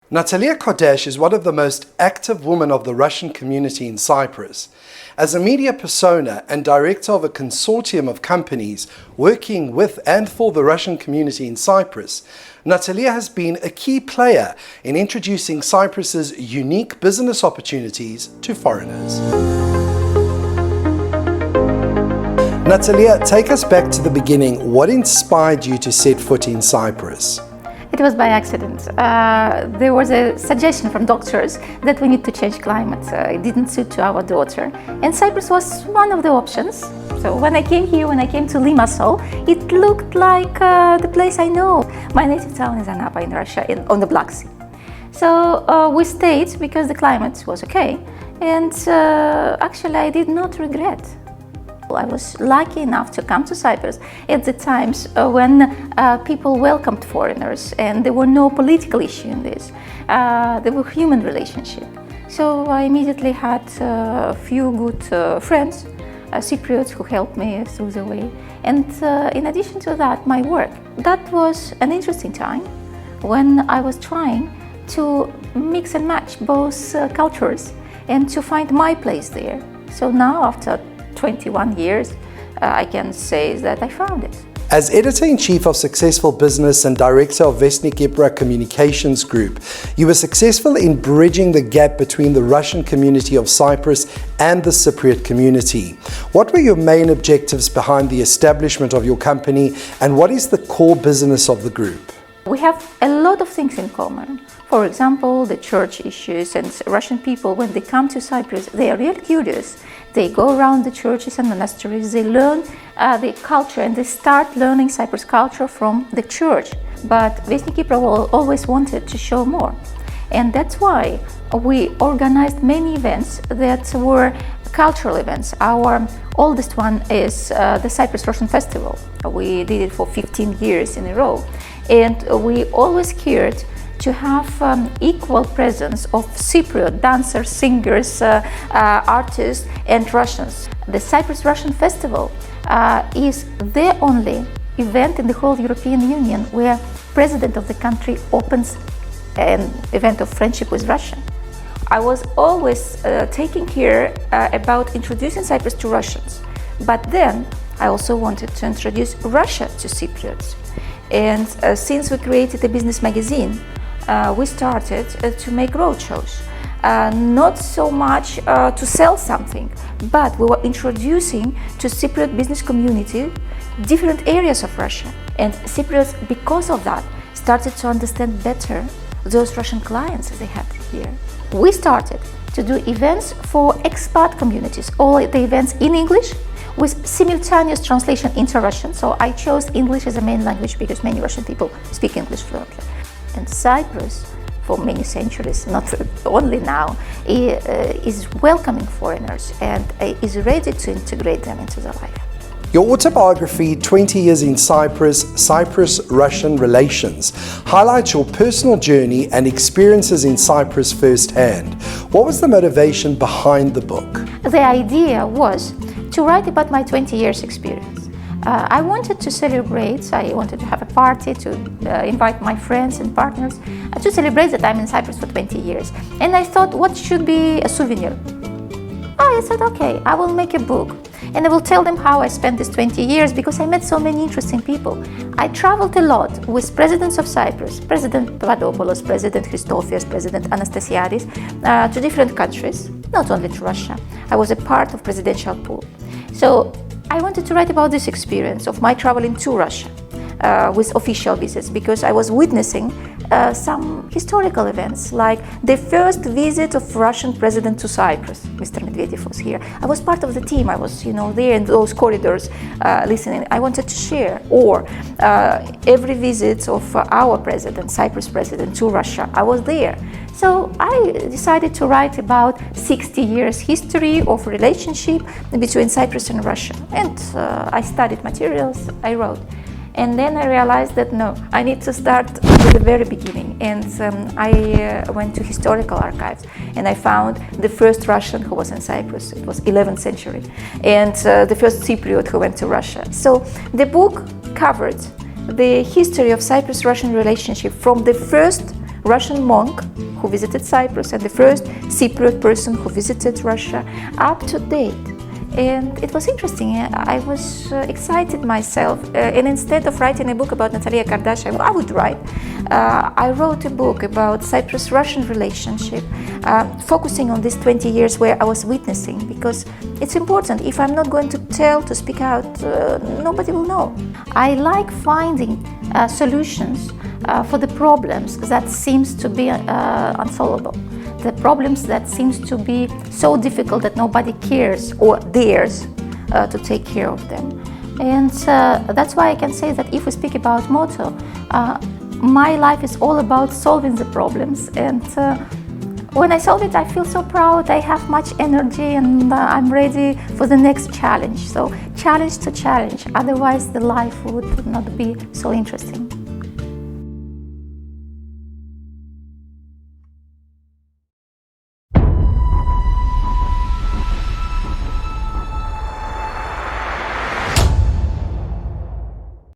Natalia Kardash is one of the most active women of the Russian community in Cyprus. As a media persona and director of a consortium of companies working with and for the Russian community in Cyprus, Natalia has been a key player in introducing Cyprus's unique business opportunities to foreigners. Natalia, take us back to the beginning. What inspired you to set foot in Cyprus? It was by accident. There was a suggestion from doctors that we need to change climate. It didn't suit to our daughter. And Cyprus was one of the options. So when I came here, when I came to Limassol, it looked like the place I know. My native town is Anapa in Russia, on the Black Sea. So we stayed because the climate was okay. And actually I did not regret. I was lucky enough to come to Cyprus at the times when people welcomed foreigners and there were no political issue in this. There were human relationships. So I immediately had a few good friends, Cypriots, who helped me through the way. And in addition to that, my work. That was an interesting time when I was trying to mix and match both cultures and to find my place there. So now, after 21 years, I can say that I found it. As editor-in-chief of Successful Business and director of Vestnik Ibra Communications Group, you were successful in bridging the gap between the Russian community of Cyprus and the Cypriot community. What were your main objectives behind the establishment of your company, and what is the core business of the group? We have a lot of things in common. For example, the church issues, and Russian people, when they come to Cyprus, they are really curious. They go around the churches and monasteries, they learn the culture, and they start learning Cyprus culture from the church. But Vestnik Ibra always wanted to show more. And that's why we organized many events that were cultural events. Our oldest one is the Cyprus Russian Festival. We did it for 15 years in a row. And we always cared to have equal presence of Cypriot dancers, singers, artists and Russians. The Cyprus Russian Festival is the only event in the whole European Union where President of the country opens an event of friendship with Russia. I was always taking care about introducing Cyprus to Russians, but then I also wanted to introduce Russia to Cypriots. And since we created a business magazine, we started to make roadshows. Not so much to sell something, but we were introducing to Cypriot business community different areas of Russia. And Cypriots, because of that, started to understand better those Russian clients they had here. We started to do events for expat communities, all the events in English, with simultaneous translation into Russian. So I chose English as a main language because many Russian people speak English fluently. And Cyprus, for many centuries, not only now, is welcoming foreigners and is ready to integrate them into their life. Your autobiography, 20 Years in Cyprus, Cyprus-Russian Relations, highlights your personal journey and experiences in Cyprus firsthand. What was the motivation behind the book? The idea was to write about my 20 years experience. I wanted to celebrate, I wanted to have a party to invite my friends and partners to celebrate that I'm in Cyprus for 20 years. And I thought, what should be a souvenir? I said, okay, I will make a book and I will tell them how I spent these 20 years because I met so many interesting people. I traveled a lot with presidents of Cyprus, President Papadopoulos, President Christofias, President Anastasiadis, to different countries, not only to Russia. I was a part of presidential pool. So I wanted to write about this experience of my traveling to Russia with official visits because I was witnessing some historical events, like the first visit of Russian president to Cyprus. Mr. Medvedev was here. I was part of the team. I was, there in those corridors listening. I wanted to share. Or every visit of our president, Cyprus president, to Russia, I was there. So I decided to write about 60 years history of relationship between Cyprus and Russia. And I studied materials, I wrote. And then I realized that no, I need to start with the very beginning. And I went to historical archives and I found the first Russian who was in Cyprus. It was 11th century. And the first Cypriot who went to Russia. So the book covered the history of Cyprus-Russian relationship from the first Russian monk who visited Cyprus and the first Cypriot person who visited Russia, up to date. And it was interesting. I was excited myself. And instead of writing a book about Natalia Kardash, I would write. I wrote a book about Cyprus-Russian relationship, focusing on these 20 years where I was witnessing, because it's important. If I'm not going to tell, to speak out, nobody will know. I like finding solutions for the problems that seems to be unsolvable. The problems that seems to be so difficult that nobody cares or dares to take care of them. And that's why I can say that if we speak about motto, my life is all about solving the problems. And when I solve it, I feel so proud, I have much energy, and I'm ready for the next challenge. So challenge to challenge, otherwise the life would not be so interesting.